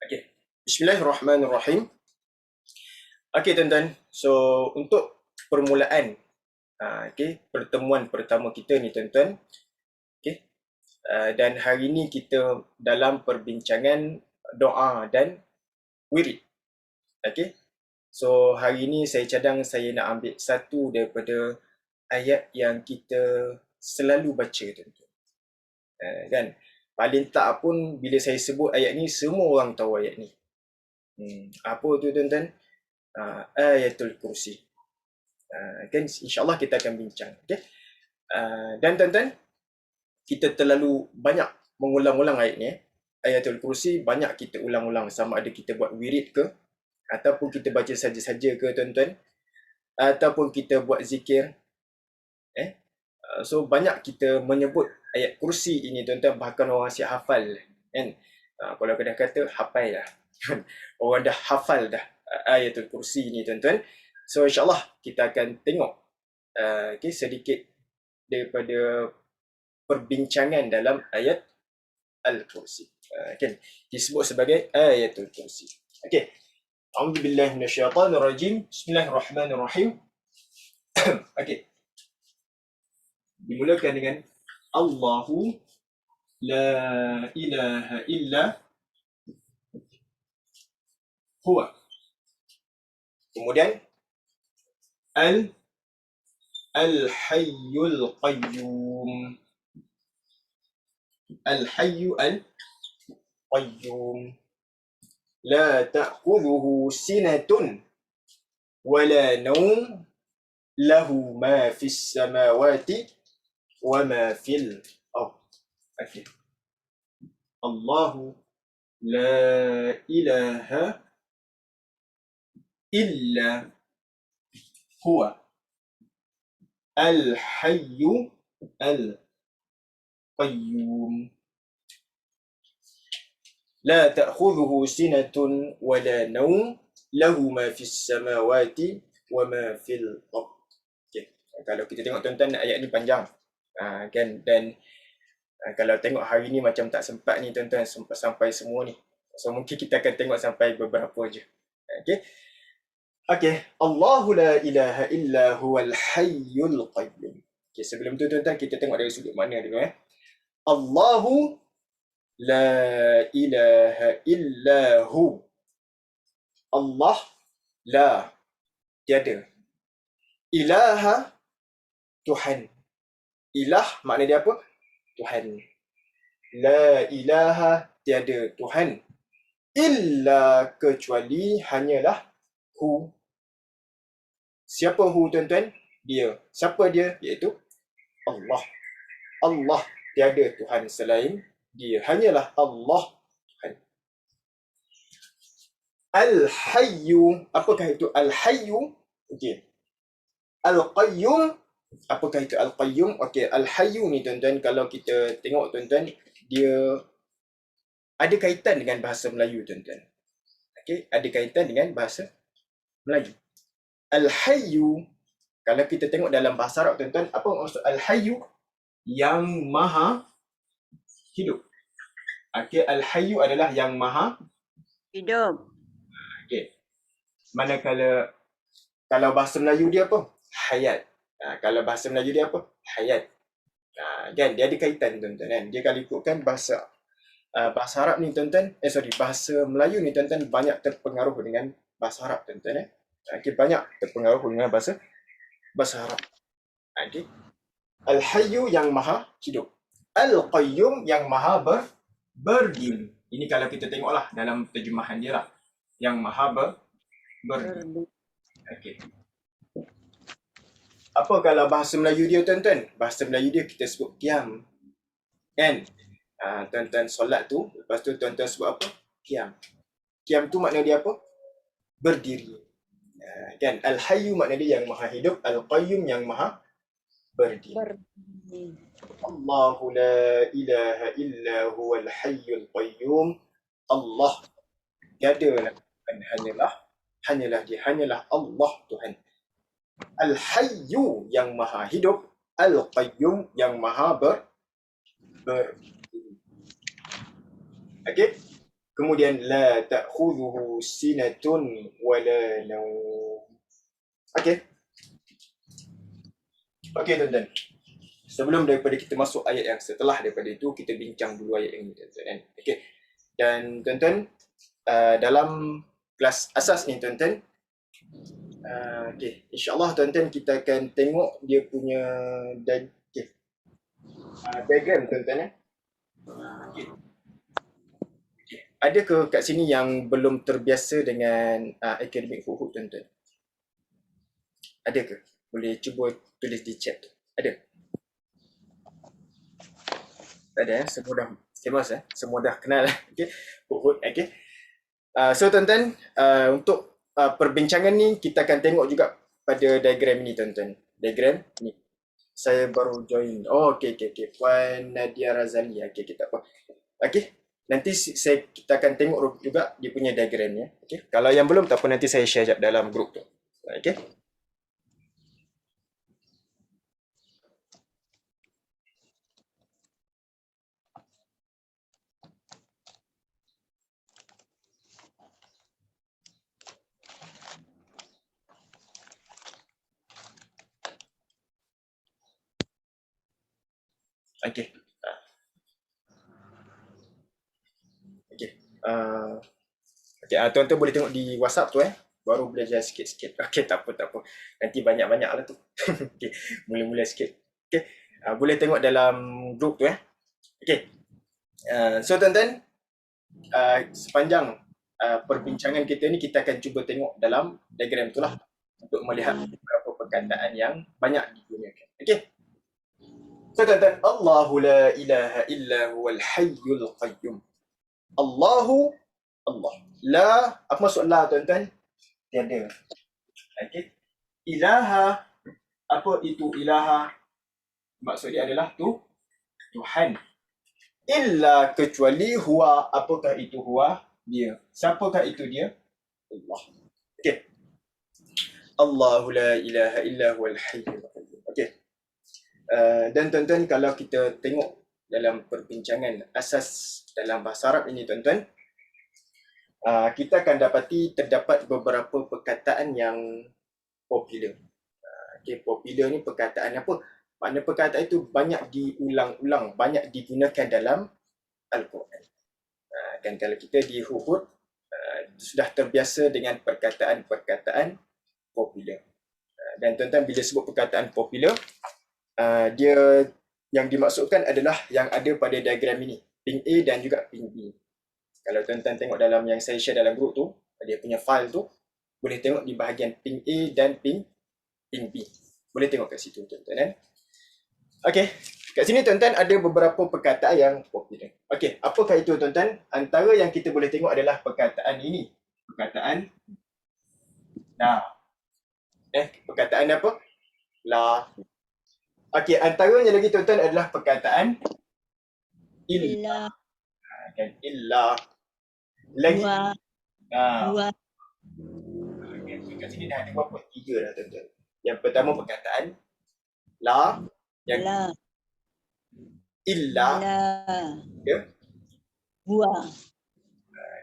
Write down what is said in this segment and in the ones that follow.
Okey. Bismillahirrahmanirrahim. Okey tuan-tuan. So untuk permulaan pertemuan pertama kita ni tuan-tuan. Okey. Dan hari ni kita dalam perbincangan doa dan wirid. Okey. So hari ni saya cadang saya nak ambil satu daripada ayat yang kita selalu baca tuan-tuan. Kan? Paling tak pun bila saya sebut ayat ni semua orang tahu ayat ni. Apa tu tuan-tuan? Ayatul Kursi. Kan insyaAllah kita akan bincang. Okay? Dan tuan-tuan, kita terlalu banyak mengulang-ulang ayat ni. Ayatul Kursi banyak kita ulang-ulang, sama ada kita buat wirid ke, ataupun kita baca saja-saja ke tuan-tuan, ataupun kita buat zikir. So banyak kita menyebut ayat kursi ini tuan-tuan, bahkan orang asyik hafal kan. Kalau kena kata hafal dah. Orang dah hafal dah ayatul kursi ini tuan-tuan. So insyaAllah kita akan tengok sedikit daripada perbincangan dalam ayat Al-Kursi. Kan disebut sebagai ayatul kursi. Okey. A'udzubillahi minasyaitanirrajim. Bismillahirrahmanirrahim. Okey. Dimulakan dengan Allahu la ilaha illa huwa. Kemudian Al-Hayyul Qayyum. Al-Hayyu Al-Qayyum. La ta'khudhuhu sinatun wala nawm. Lahu ma fis samawati wa ma fil ard. Okay. Allahu la ilaha illa huwa al-hayyu al-qayyum. La ta'khudhuhu sinatun wa la nawm. Lahu ma fis samawati wa ma fil ard. Okay. Kalau kita tengok tuan-tuan, ayat ni panjang. Kan, dan kalau tengok hari ni macam tak sempat ni tuan-tuan, sempat sampai semua ni. So mungkin kita akan tengok sampai beberapa je. Okey. Okey, Allahu la ilaha illa huwal hayyul qayyum. Okey, sebelum tu tuan-tuan kita tengok dari sudut mana dulu Allahu la ilaha illa hu. Allah la, tiada. Ilaha, Tuhan. Ilah makna dia apa? Tuhan. La ilaha, tiada Tuhan. Illa, kecuali, hanyalah hu. Siapa hu tuan-tuan? Dia. Siapa dia? Iaitu Allah. Allah, tiada Tuhan selain dia. Hanyalah Allah Tuhan. Al-Hayyu. Apakah itu Al-Hayyu? Okey. Al-Qayyum. Apakah itu Al-Qayyum? Okey, Al-Hayyu ni tuan-tuan, kalau kita tengok tuan-tuan, dia ada kaitan dengan bahasa Melayu tuan-tuan. Okey, ada kaitan dengan bahasa Melayu. Al-Hayyu, kalau kita tengok dalam bahasa Arab tuan-tuan, apa maksud Al-Hayyu? Yang maha hidup. Okey, Al-Hayyu adalah yang maha hidup. Okey. Manakala kalau bahasa Melayu dia apa? Hayat. Kalau bahasa Melayu dia apa? Hayat. Kan dia ada kaitan tuan-tuan kan. Dia kalau ikutkan bahasa Arab ni tuan-tuan, bahasa Melayu ni tuan-tuan banyak terpengaruh dengan bahasa Arab tuan-tuan Okey, banyak terpengaruh dengan bahasa Arab. Okey. Al-Hayyu yang maha hidup. Al-Qayyum yang maha berdiri. Ini kalau kita tengoklah dalam terjemahan dia lah. Yang maha berdiri. Okey. Apa kalau bahasa Melayu dia tuan-tuan? Bahasa Melayu dia kita sebut qiyam. Kan? Tuan-tuan solat tu, lepas tu tuan-tuan sebut apa? Qiyam. Qiyam tu makna dia apa? Berdiri. Kan? Al-Hayyu makna dia yang maha hidup, Al-Qayyum yang maha berdiri. Allahu la ilaha illa huwal hayyul qayyum. Allah, tiada hanyalah dia, hanyalah Allah Tuhan. Al-Hayyu yang maha hidup, Al-Qayyum yang maha berdiri. Okey. Kemudian la ta'khudhuhu sinatun wala naum. Okey. Okey tuan-tuan. Sebelum daripada kita masuk ayat yang setelah daripada itu, kita bincang dulu ayat ini tuan-tuan. Okey. Dan tuan-tuan, dalam kelas asas ni tuan-tuan, okey, insya-Allah tuan-tuan kita akan tengok dia punya diagram tuan-tuan. Okey. Ada ke kat sini yang belum terbiasa dengan akademik Huhud tuan-tuan? Ada ke? Boleh cuba tulis di chat tu. Ada? Tak ada, semua dah famous semua dah kenal okey. Huhud, okey. So tuan-tuan, untuk perbincangan ni kita akan tengok juga pada diagram ni tuan-tuan. Diagram ni. Saya baru join. Oh, okey. Puan Nadia Razali. Okey, tak apa. Okey. Nanti kita akan tengok juga dia punya diagramnya. Okey. Kalau yang belum tak apa, nanti saya share jap dalam grup tu. Okey. Okey. Okey. Okey, tuan-tuan boleh tengok di WhatsApp tu baru belajar sikit-sikit. Okey, tak apa. Nanti banyak-banyak lah tu. Okey, mula-mula sikit. Okey, boleh tengok dalam grup tu Okey. So tuan-tuan, sepanjang perbincangan kita ni kita akan cuba tengok dalam diagram tu lah untuk melihat beberapa perkataan yang banyak digunakan. Okey. So tuan-tuan, Allahu la ilaha illa huwal hayyul qayyum. Allahu Allah. La, apa maksud la tuan-tuan? Tiada. Okey. Ilaha, apa itu ilaha? Maksud dia adalah Tuhan. Illa, kecuali huwa, apakah itu huwa? Dia. Siapakah itu dia? Allah. Okey. Allahu la ilaha illa huwal hayyul qayyum. Okey. Dan tuan-tuan, kalau kita tengok dalam perbincangan asas dalam bahasa Arab ini tuan-tuan, kita akan dapati terdapat beberapa perkataan yang popular. Okay, popular ni perkataan apa? Makna perkataan itu banyak diulang-ulang, banyak digunakan dalam Al-Quran. Dan kalau kita di Huhud, sudah terbiasa dengan perkataan-perkataan popular. Dan tuan-tuan, bila sebut perkataan popular, dia yang dimaksudkan adalah yang ada pada diagram ini, ping A dan juga ping B. Kalau tuan-tuan tengok dalam yang saya share dalam group tu, dia punya file tu, boleh tengok di bahagian ping A dan ping B. Boleh tengok kat situ tuan-tuan. Okey, kat sini tuan-tuan ada beberapa perkataan yang popular. Okey, apakah itu tuan-tuan? Antara yang kita boleh tengok adalah perkataan ini. Perkataan la. Perkataan apa? La. Okey, antaranya lagi tuan-tuan adalah perkataan illa. Kan, illa. Lagi. Kat sini dah ada berapa? 3 dah tuan-tuan. Yang pertama perkataan la, yang illa, ya. Huwa.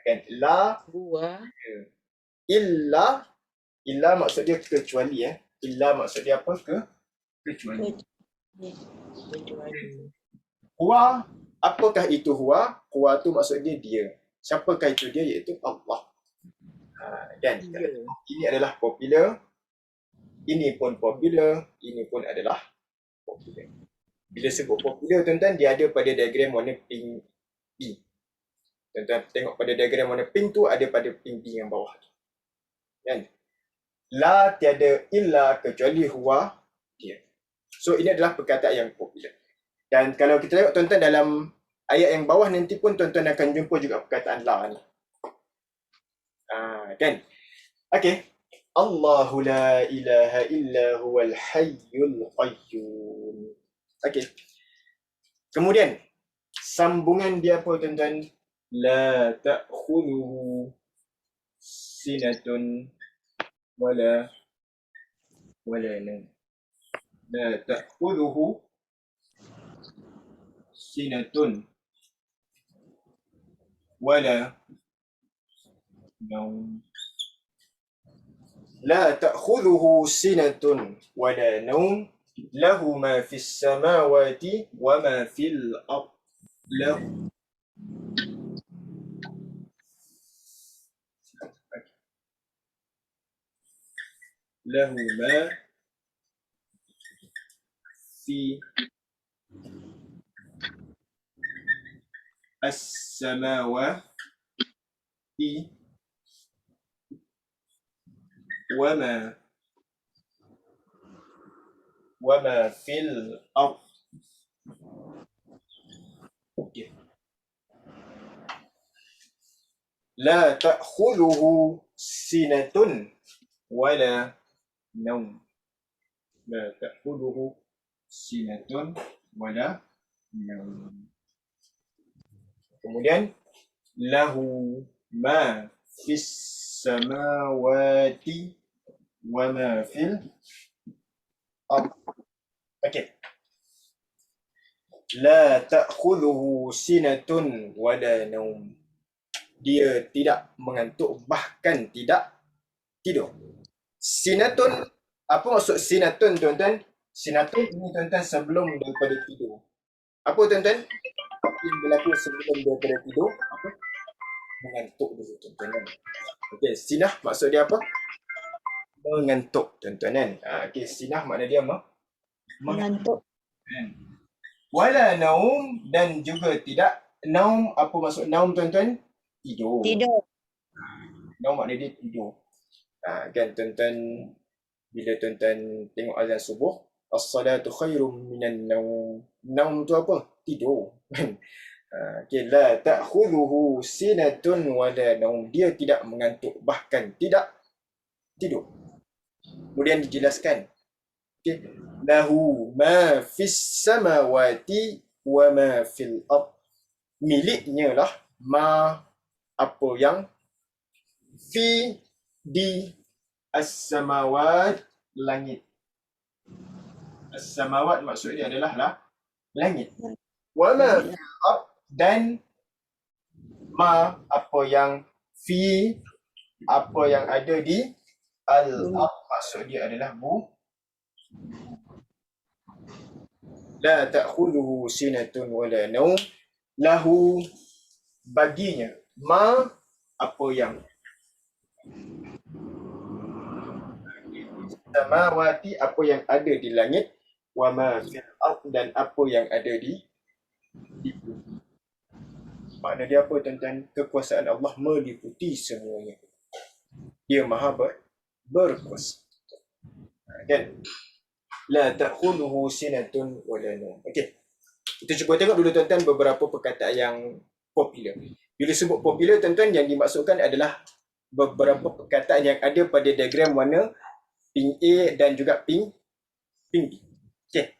Kan, la, huwa, illa maksud dia kecuali Illa maksud dia apa? Kecuali. Huwa, apakah itu huwa? Huwa tu maksud dia. Siapakah itu dia? Iaitu Allah. Kan? Ini adalah popular. Ini pun popular. Ini pun adalah popular. Bila sebut popular tuan-tuan, dia ada pada diagram warna pink B. Tuan-tuan tengok pada diagram warna pink tu, ada pada pink B yang bawah. Kan? La tiada illa kecuali huwa dia. So ini adalah perkataan yang popular. Dan kalau kita tengok tuan-tuan dalam ayat yang bawah nanti pun tuan-tuan akan jumpa juga perkataan la ni. Kan? Okey. Allahu la ilaha illa huwal hayyul qayyum. Okey. Kemudian sambungan dia apa tuan-tuan? La ta'khudhuhu sinatun wala naum. La ta'khudhuhu sinatun wala نوم لا تأخذه سنة ولا نوم له ما في السماوات وما في الأرض له ما في السماوات وما في الأرض. لا تأخذه سنة ولا نوم لا تأخذه سنة ولا نوم. Kemudian lahu ma fis samawati wa ma fil ard. Okey. La ta'khudhuhu sinatun wala naum. Dia tidak mengantuk, bahkan tidak tidur. Sinatun, apa maksud sinatun tuan-tuan? Sinatun ini tuan-tuan sebelum daripada tidur. Apa tuan-tuan? Apa yang berlaku sebelum daripada tidur? Apa? Mengantuk dulu tuan-tuan. Okey, sinah maksud dia apa? Mengantuk tuan-tuan kan. Okey, sinah makna dia apa? Mengantuk. Wala naum, dan juga tidak naum. Apa maksud naum tuan-tuan? Tidur. Tidur. Naum makna dia tidur. Kan tuan-tuan, bila tuan-tuan tengok azan subuh, as-salatu khairum minan naum. Naum tu apa? Tidur. Okay, la ta'khudhuhu sinatun wala naum. Dia tidak mengantuk, bahkan tidak tidur. Kemudian dijelaskan. Okay. Lahu ma fis samawati wa ma fil ard. Miliknya lah ma, apa yang fi, di, as-samawat, langit. As-samawat maksudnya adalah lah langit. Wa ma fil ard, dan ma, apa yang fi, apa yang ada di al-ard, maksud dia adalah la ta'khudhuhu sinatun wala naum. Lahu, baginya, ma, apa yang samawati, apa yang ada di langit, wa ma fil ard, dan apa yang ada di bumi. Makna dia apa tuan-tuan? Kekuasaan Allah meliputi semuanya. Dia maha berkuasa. Kan? La ta'khudhuhu sinatun wala naum. Okey. Kita cuba tengok dulu tuan-tuan beberapa perkataan yang popular. Bila sebut popular tuan-tuan, yang dimaksudkan adalah beberapa perkataan yang ada pada diagram warna pink A dan juga pink B. Okey.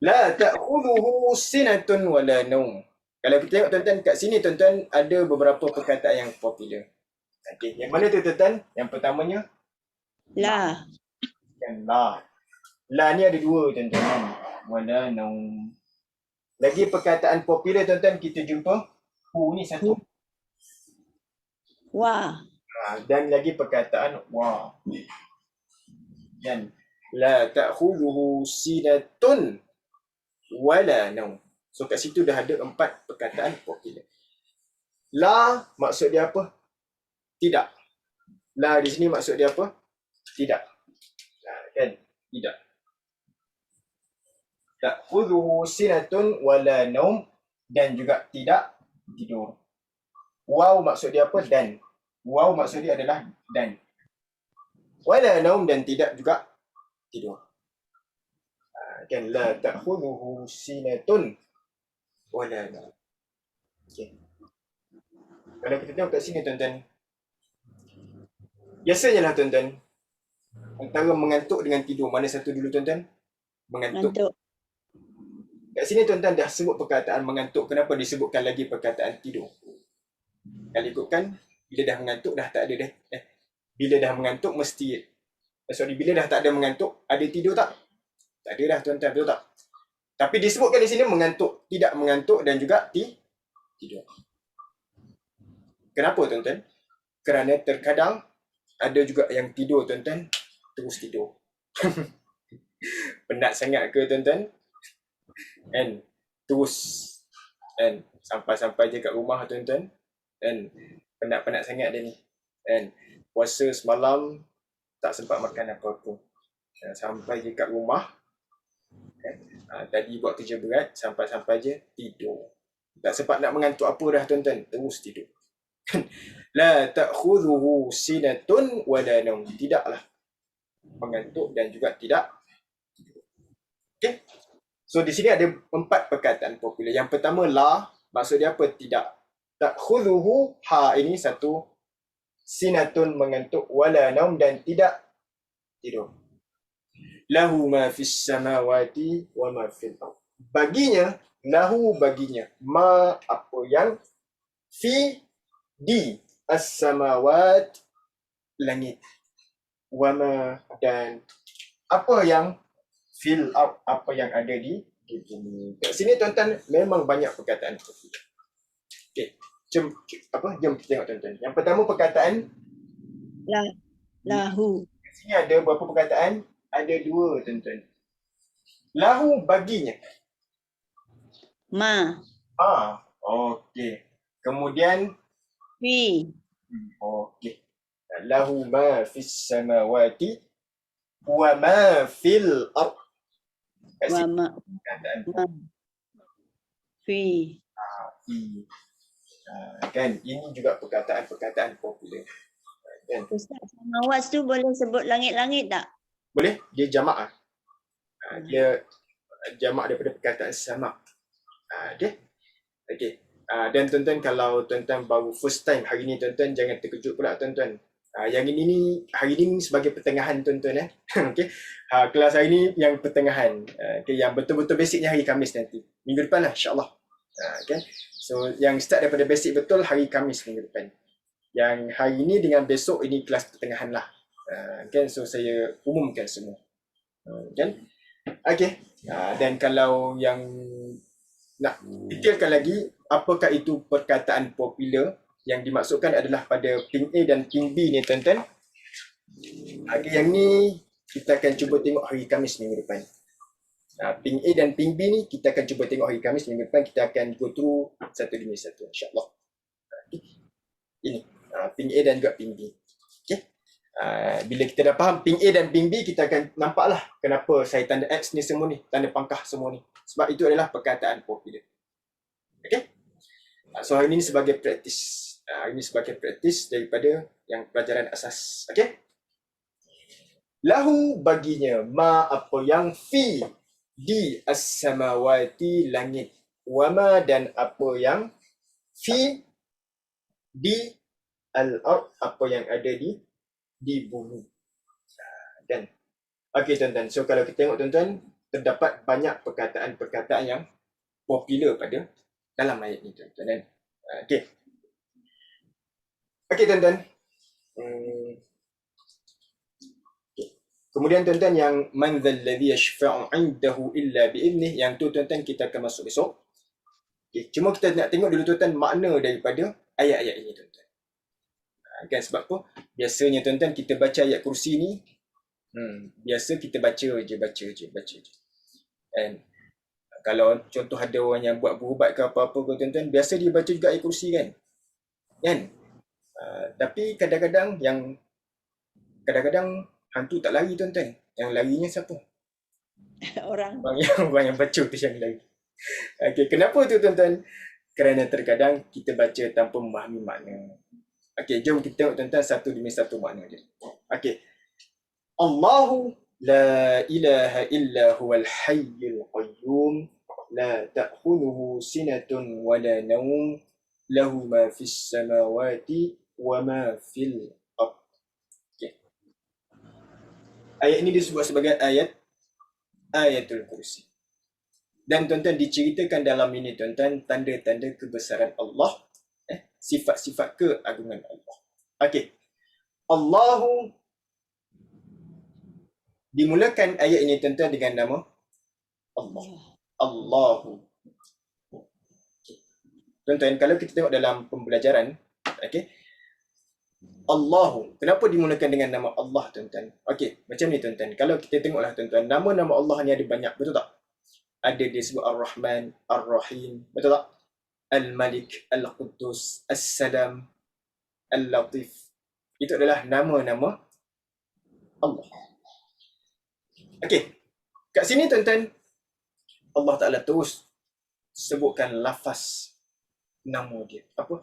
La ta'khudhuhu sinatun wala naum. Kalau kita tengok tuan-tuan kat sini tuan-tuan, ada beberapa perkataan yang popular. Okey, yang mana tu tuan-tuan? Yang pertamanya La. dan la. La ni ada dua tuan-tuan. Wala naum. Lagi perkataan popular tuan-tuan kita jumpa hu ni satu. Wa. Dan lagi perkataan wa. Dan la ta'khudhuhu sinatun wala naum. So kat situ dah ada 4 perkataan popular. La maksud dia apa? Tidak. La di sini maksud dia apa? Tidak. Kan? Tidak. Ta'khudhuhu sinatun wala naum, dan juga tidak tidur. Waw maksud dia apa? Dan. Waw maksud dia adalah dan. Wala naum, dan tidak juga tidur. Kan la ta'khudhuhu sinatun wala naum. Okay. Kalau kita tengok kat sini tuan-tuan, biasanya lah tuan-tuan, antara mengantuk dengan tidur, mana satu dulu tuan-tuan? Mengantuk. Mengantuk. Kat sini tuan-tuan dah sebut perkataan mengantuk, kenapa disebutkan lagi perkataan tidur? Kalau ikutkan, bila dah mengantuk dah tak ada dah. Bila dah mengantuk mesti, bila dah tak ada mengantuk, ada tidur tak? Tak ada dah tuan-tuan, betul tak? Tapi disebutkan di sini mengantuk, tidak mengantuk dan juga tidur. Kenapa tuan-tuan? Kerana terkadang ada juga yang tidur tuan-tuan, terus tidur. Penat sangat ke tuan-tuan? Kan? Terus kan? Sampai-sampai je kat rumah tuan-tuan. Kan? Penat-penat sangat dia ni. Kan? Puasa semalam tak sempat makan apa-apa. Sampai je kat rumah. Kan? Tadi buat kerja berat, sampai-sampai je tidur. Tak sempat nak mengantuk apa dah tuan-tuan, terus tidur. La ta'khudhuhu sinatun wala naum. Tidaklah mengantuk dan juga tidak. Okey. So di sini ada 4 perkataan popular. Yang pertama la, maksud dia apa? Tidak. Ta'khudhuhu, ha ini satu, sinatun mengantuk, wala naum dan tidak tidur. Lahu ma fis samawati wa ma fil ardh. Baginya, lahu baginya, ma apa yang, fi di as-samawat langit, wa ma dan apa yang, fil ard apa yang ada di bumi. Kat sini tuan-tuan memang banyak perkataan popular. Okey, jom kita tengok tuan-tuan. Yang pertama perkataan Lahu. kat sini ada berapa perkataan? Ada 2 tuan-tuan. Lahu baginya. Ma. Okey. Kemudian Fi. okey. Lahu ma fis samawati wa ma fil ard. Kat Wa sini ma. perkataan Ma. Fi. fi. Kan ini juga perkataan popular. Kan? Ustaz, samawat tu boleh sebut langit-langit tak? Boleh? Dia jamak. Dia jamak daripada perkataan sama. Okey. Okey. Dan tuan-tuan, kalau tuan-tuan baru first time hari ni tuan-tuan, jangan terkejut pula tuan-tuan. Yang ini ni hari ni sebagai pertengahan tuan-tuan Okey. Kelas hari ni yang pertengahan. Okay, yang betul-betul basicnya hari Khamis nanti. Minggu depan lah insya-Allah. Kan? So yang start daripada basic betul hari Khamis minggu depan. Yang hari ni dengan besok ini kelas pertengahan lah. Kan? So saya umumkan semua. Kan? Okey. Dan kalau yang nak detailkan lagi, apakah itu perkataan popular, yang dimaksudkan adalah pada ping A dan ping B ni tuan-tuan. Yang ni kita akan cuba tengok hari Khamis minggu depan. Ping A dan ping B ni kita akan cuba tengok hari Khamis minggu depan. Kita akan go through satu demi satu insya-Allah. Ini ping A dan juga ping B. Okey. Bila kita dah faham ping A dan ping B, kita akan nampaklah kenapa saya tanda X ni semua ni, tanda pangkah semua ni. Sebab itu adalah perkataan popular. Okey. So hari ini sebagai praktis. Hari ini sebagai praktis daripada yang pelajaran asas. Okey. Lahu baginya ma apa yang fi di as-samawati langit, wa ma dan apa yang fi di al-ard apa yang ada di bumi. Dan okey tuan-tuan, so kalau kita tengok tuan-tuan, terdapat banyak perkataan-perkataan yang popular pada dalam ayat ni tuan-tuan. Okey. Okey tuan-tuan. Kemudian tuan-tuan, yang man dzal ladzi yashfa'u 'indahu illa bi'idnih, yang tu tuan-tuan kita akan masuk besok. Okay. Cuma kita nak tengok dulu tuan-tuan makna daripada ayat-ayat ini tuan-tuan. Kan sebab apa? Biasanya tuan-tuan kita baca ayat kursi ni, biasa kita baca je. And kalau contoh ada orang yang buat berubat ke apa-apa ke tuan-tuan, biasa dia baca juga ayat kursi kan? Kan? Tapi kadang-kadang hantu tak lari tuan-tuan. Yang larinya siapa? Orang Orang yang baca tu yang lari. Okey, kenapa tu tuan-tuan? Kerana terkadang kita baca tanpa memahami makna. Okey, jom kita tengok tuan-tuan satu demi satu makna dia. Okey. Allahu la ilaha illa huwal hayyul qayyum la ta'khudhuhu sinatun wa la nawm lahu ma fis samawati wa ma fil ard. Okey. Ayat ini disebut sebagai ayatul kursi. Dan tuan-tuan, diceritakan dalam ini tuan-tuan tanda-tanda kebesaran Allah, sifat-sifat keagungan Allah. Okey. Allahu, dimulakan ayat ini tuan-tuan dengan nama Allah. Allahu. Okay. Tuan-tuan, kalau kita tengok dalam pembelajaran, okey, Allahu. Kenapa dimulakan dengan nama Allah, tuan-tuan? Okey, macam ni tuan-tuan. Kalau kita tengoklah tuan-tuan, nama-nama Allah ni ada banyak, betul tak? Ada disebut Ar-Rahman, Ar-Rahim, betul tak? Al-Malik, Al-Quddus, As-Salam, Al-Latif. Itu adalah nama-nama Allah. Okey. Kat sini tuan-tuan, Allah Ta'ala terus sebutkan lafaz nama dia. Apa?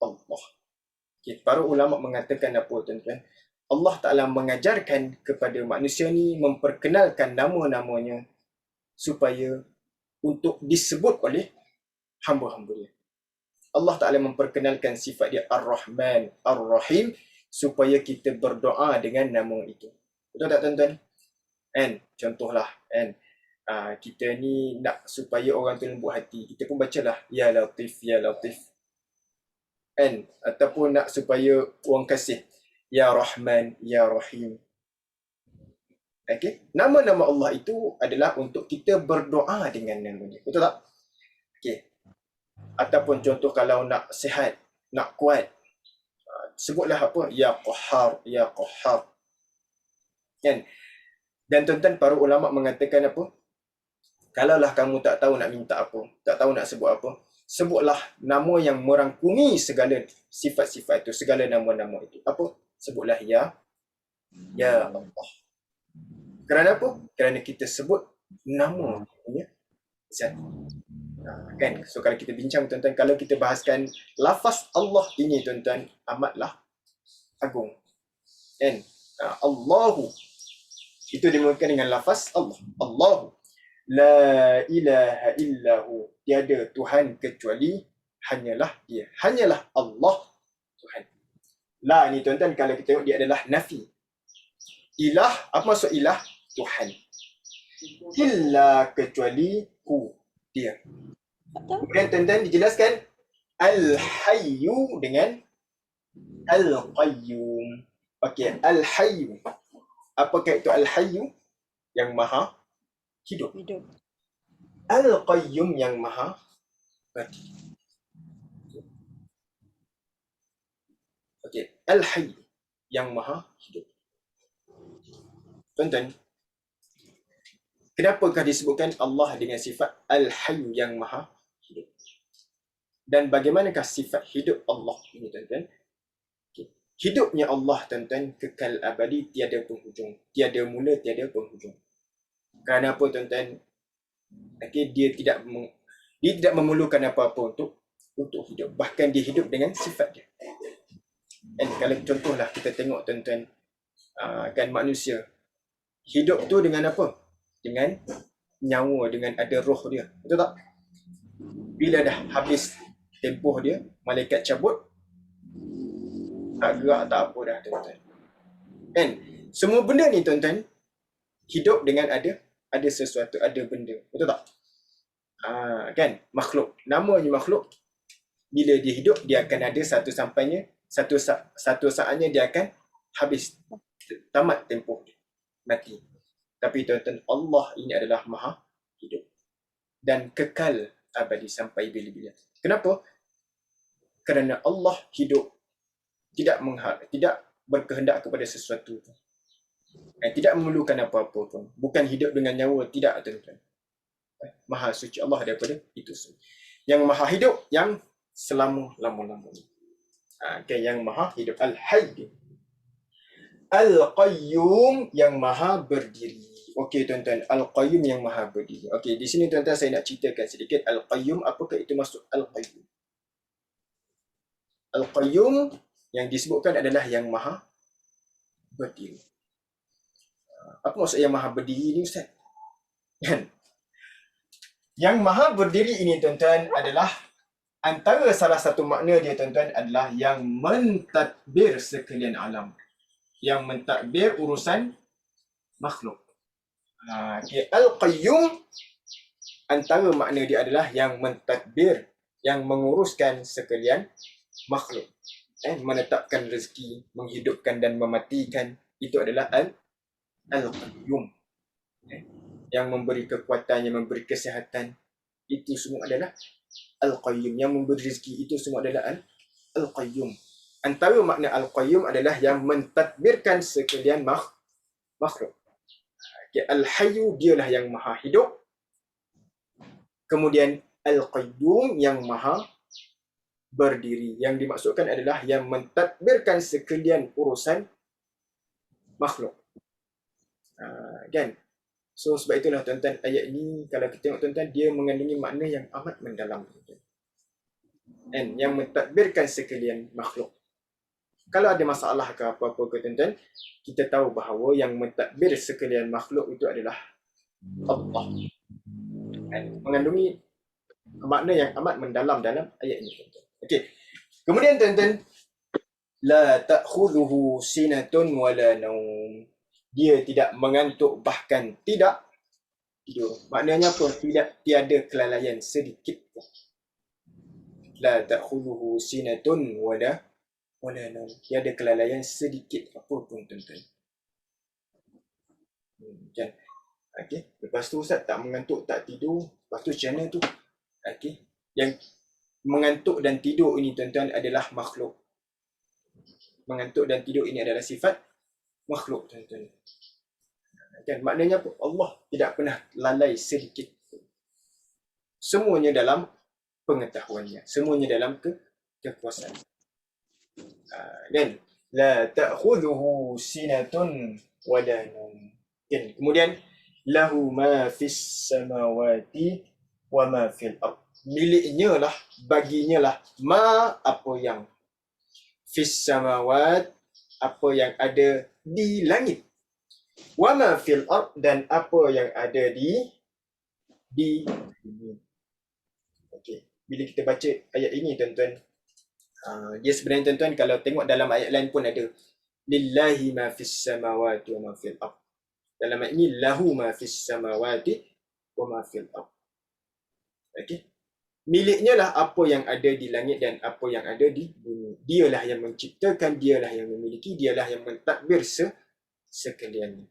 Allah. Okay. Para ulama mengatakan apa tuan-tuan? Allah Ta'ala mengajarkan kepada manusia ni memperkenalkan nama-namanya supaya untuk disebut oleh hamba-hamba dia. Allah Ta'ala memperkenalkan sifat dia Ar-Rahman, Ar-Rahim supaya kita berdoa dengan nama itu. Betul tak tuan-tuan? And contohlah, and kita ni nak supaya orang tu lembut hati, kita pun bacalah Ya Latif, Ya Latif. And ataupun nak supaya orang kasih Ya Rahman, Ya Rahim. Okay. Nama-nama Allah itu adalah untuk kita berdoa dengan nama dia. Betul tak? Okay. Ataupun contoh kalau nak sihat, nak kuat, sebutlah apa? Ya Qahhar, Ya Qahhar. Kan? Dan tuan-tuan, para ulama mengatakan apa? Kalaulah kamu tak tahu nak minta apa, tak tahu nak sebut apa, sebutlah nama yang merangkumi segala sifat-sifat itu, segala nama-nama itu. Apa? Sebutlah Ya Allah. Kerana apa? Kerana kita sebut nama punya zat. Kan? So kalau kita bincang tuan-tuan, kalau kita bahaskan lafaz Allah ini tuan-tuan, amatlah agung. Kan? Allahu. Itu dimulakan dengan lafaz Allah. Allahu. La ilaha illahu. Tiada Tuhan kecuali hanyalah dia. Hanyalah Allah Tuhan. La ni tuan-tuan, kalau kita tengok dia adalah nafi. Ilah, apa maksud ilah? Tuhan. Illa kecuali hu, dia. Kemudian tuan-tuan dijelaskan Al-Hayyu dengan Al-Qayyum. Okey, Al-Hayyu. Apakah itu Al-Hayyu? Yang maha hidup. Al-Qayyum yang maha berdiri. Okey, Al-Hayyu yang maha hidup. Tuan-tuan, kenapakah disebutkan Allah dengan sifat Al-Hayyu yang maha hidup? Dan bagaimanakah sifat hidup Allah ini tuan-tuan? Hidupnya Allah tuan-tuan kekal abadi, tiada penghujung, tiada mula, tiada penghujung. Kerana apa tuan-tuan? Okay, dia tidak memerlukan apa-apa untuk hidup. Bahkan dia hidup dengan sifat dia. Dan kalau contohlah kita tengok tuan-tuan, kan manusia hidup tu dengan apa? Dengan nyawa, dengan ada roh dia. Betul tak? Bila dah habis tempoh dia, malaikat cabut, tak gerak, tak apa dah tuan-tuan. Kan? Semua benda ni tuan-tuan hidup dengan ada sesuatu, ada benda. Betul tak? Kan? Makhluk. Namanya makhluk. Bila dia hidup, dia akan ada satu saatnya dia akan habis. Tamat tempoh dia. Mati. Tapi tuan-tuan, Allah ini adalah maha hidup. Dan kekal abadi sampai bila-bila. Kenapa? Kerana Allah hidup tidak berkehendak kepada sesuatu. Tidak memerlukan apa-apa pun. Bukan hidup dengan nyawa, tidak tuan-tuan. Maha suci Allah daripada itu semua. Yang maha hidup, yang selama-lamanya. Okay, yang maha hidup. Al-Hayy. Al-Qayyum, yang maha berdiri. Okey tuan-tuan, Al-Qayyum yang maha berdiri. Okey, di sini tuan-tuan saya nak ceritakan sedikit Al-Qayyum, apakah itu maksud Al-Qayyum? Al-Qayyum yang disebutkan adalah yang maha berdiri. Apa maksud yang maha berdiri ni Ustaz? Kan? Yang maha berdiri ini tuan-tuan adalah antara salah satu makna dia tuan-tuan adalah yang mentadbir sekalian alam. Yang mentadbir urusan makhluk. Okay. Al-Qayyum, antara makna dia adalah yang mentadbir, yang menguruskan sekalian makhluk. Menetapkan rezeki, menghidupkan dan mematikan. Itu adalah Al-Qayyum. Yang memberi kekuatan, yang memberi kesihatan. Itu semua adalah Al-Qayyum. Yang memberi rezeki, itu semua adalah Al-Qayyum. Antara makna Al-Qayyum adalah yang mentadbirkan sekalian makhluk. Okay. Al-Hayyu dialah yang maha hidup. Kemudian Al-Qayyum yang maha berdiri. Yang dimaksudkan adalah yang mentadbirkan sekalian urusan makhluk. Kan? So sebab itulah tuan-tuan, ayat ini kalau kita tengok tuan-tuan, dia mengandungi makna yang amat mendalam. And yang mentadbirkan sekalian makhluk. Kalau ada masalah ke apa-apa ke tuan-tuan, kita tahu bahawa yang mentadbir sekalian makhluk itu adalah Allah. And mengandungi makna yang amat mendalam dalam ayat ini, tuan-tuan. Okey. Kemudian tuan-tuan, la ta'khudhuhu sinatun wala naum. Dia tidak mengantuk, bahkan tidak tidur. Maknanya pun tiada kelalaian sedikit pun. La ta'khudhuhu sinatun wala naum. Tiada kelalaian sedikit apapun, tuan-tuan. Kan? Okey. Lepas tu Ustaz tak mengantuk, tak tidur. Lepas tu macam mana tu? Okey. Yang mengantuk dan tidur ini, tuan-tuan, adalah makhluk. Mengantuk dan tidur ini adalah sifat makhluk, tuan-tuan. Kan? Maknanya Allah tidak pernah lalai sedikit. Semuanya dalam pengetahuannya. Semuanya dalam kekuasaan. Kan? La ta'khudhuhu sinatun wala naum. Kan? Kemudian lahu ma fis samawati wa ma fil ard. Miliknya lah, baginya lah ma, apa yang fis samawat, apa yang ada di langit, wa ma fil ard, dan apa yang ada di bumi. Okey, bila kita baca ayat ini, tuan-tuan, dia sebenarnya, tuan-tuan, kalau tengok dalam ayat lain pun ada lillahi ma fis samawati wa ma fil ard. Dalam ayat ini lahu ma fis samawati wa ma fil ard. Okey, miliknya lah apa yang ada di langit dan apa yang ada di bumi. Dialah yang menciptakan, dialah yang memiliki, dialah yang mentadbir sekaliannya.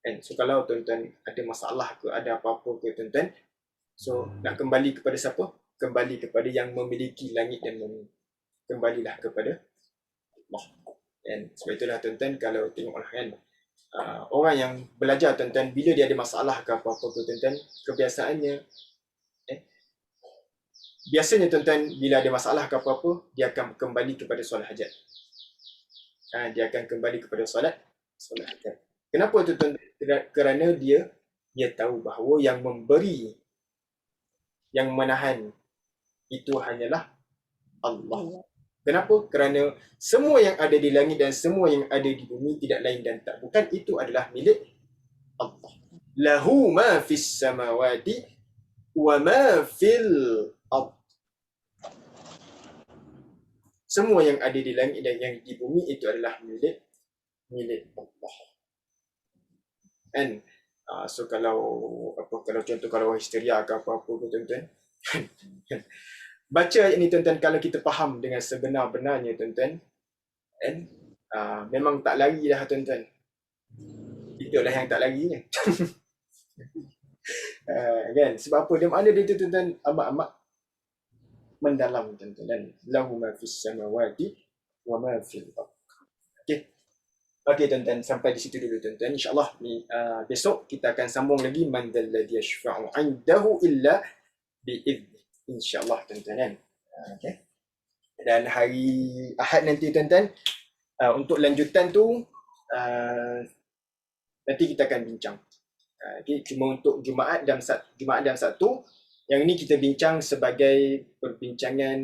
And so kalau tuan-tuan ada masalah ke, ada apa-apa ke, tuan-tuan, so nak kembali kepada siapa? Kembali kepada yang memiliki langit dan bumi. Kembalilah kepada Allah. And sebab itulah, tuan-tuan, kalau tengoklah kan, orang yang belajar, tuan-tuan, bila dia ada masalah ke apa-apa ke, tuan-tuan, kebiasaannya, biasanya, tuan-tuan, bila ada masalah ke apa-apa, dia akan kembali kepada solat hajat. Dia akan kembali kepada solat hajat. Kenapa tu, tuan-tuan? Kerana dia tahu bahawa yang memberi, yang menahan, itu hanyalah Allah. Kenapa? Kerana semua yang ada di langit dan semua yang ada di bumi tidak lain dan tak bukan, itu adalah milik Allah. Lahu ma fis samawati wa ma fil ard. Semua yang ada di langit dan yang di bumi itu adalah milik Allah. And so kalau contoh kalau histeria ke apa-apa, tuan-tuan, baca ayat ni, tuan-tuan, kalau kita faham dengan sebenar-benarnya, tuan-tuan, and memang tak lari dah, tuan-tuan. Itulah yang tak larinya. Kan? Sebab apa? Dia makna dia tu, tuan-tuan, amat-amat mendalam, tuan-tuan. Dan lahu ma fis samawati wa ma fil ard. Okey. Okey, tuan-tuan, sampai di situ dulu, tuan-tuan. InsyaAllah besok kita akan sambung lagi man dalladhi yashfa'u 'indahu illa bi'idhnih. InsyaAllah, tuan-tuan, kan. Okay. Dan hari Ahad nanti, tuan-tuan, untuk lanjutan tu nanti kita akan bincang. Okay. Cuma untuk Jumaat dan Sabtu, yang ini kita bincang sebagai perbincangan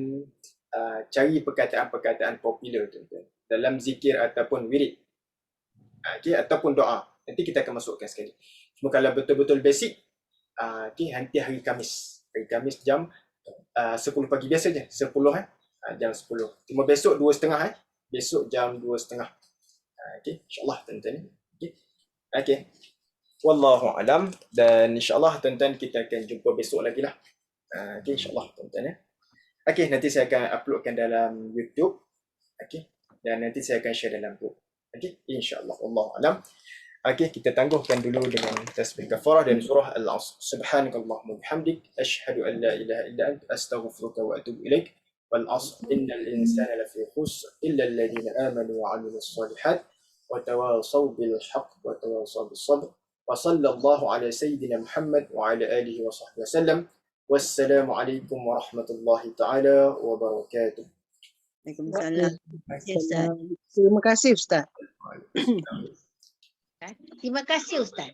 cari perkataan-perkataan popular, tuan-tuan, dalam zikir ataupun wirid. Okay, ataupun doa. Nanti kita akan masukkan sekali. Cuma kalau betul-betul basic, okay, nanti hari Khamis. Hari Khamis jam 10 pagi biasa je. 10 jam 10. Cuma besok 2.30 Besok jam 2.30. Okay, insyaAllah, tuan-tuan. Okay. Wallahu alam. Dan insyaAllah, tuan-tuan, kita akan jumpa besok lagi lah. Okay, insyaAllah, tuan-tuan. Okay, nanti saya akan uploadkan dalam YouTube. Okay. Dan nanti saya akan share dalam group. Okay, insyaAllah. Wallahu alam. Okay, kita tangguhkan dulu dengan tasbih kafarah dan surah Al-Asr. Subhanakallahumma bihamdik, asyhadu an la ilaha illa anta, astaghfiruka wa atubu ilaik. والعصر إن الإنسان لفي خسر إلا الذين آمنوا وعملوا الصالحات وتواصوا بالحق وتواصوا بالصبر وصلى الله على سيدنا محمد وعلى آله وصحبه وسلم والسلام عليكم ورحمة الله تعالى وبركاته. Waalaikumsalam. Ya, Ustaz. Terima kasih Ustaz. Terima kasih Ustaz.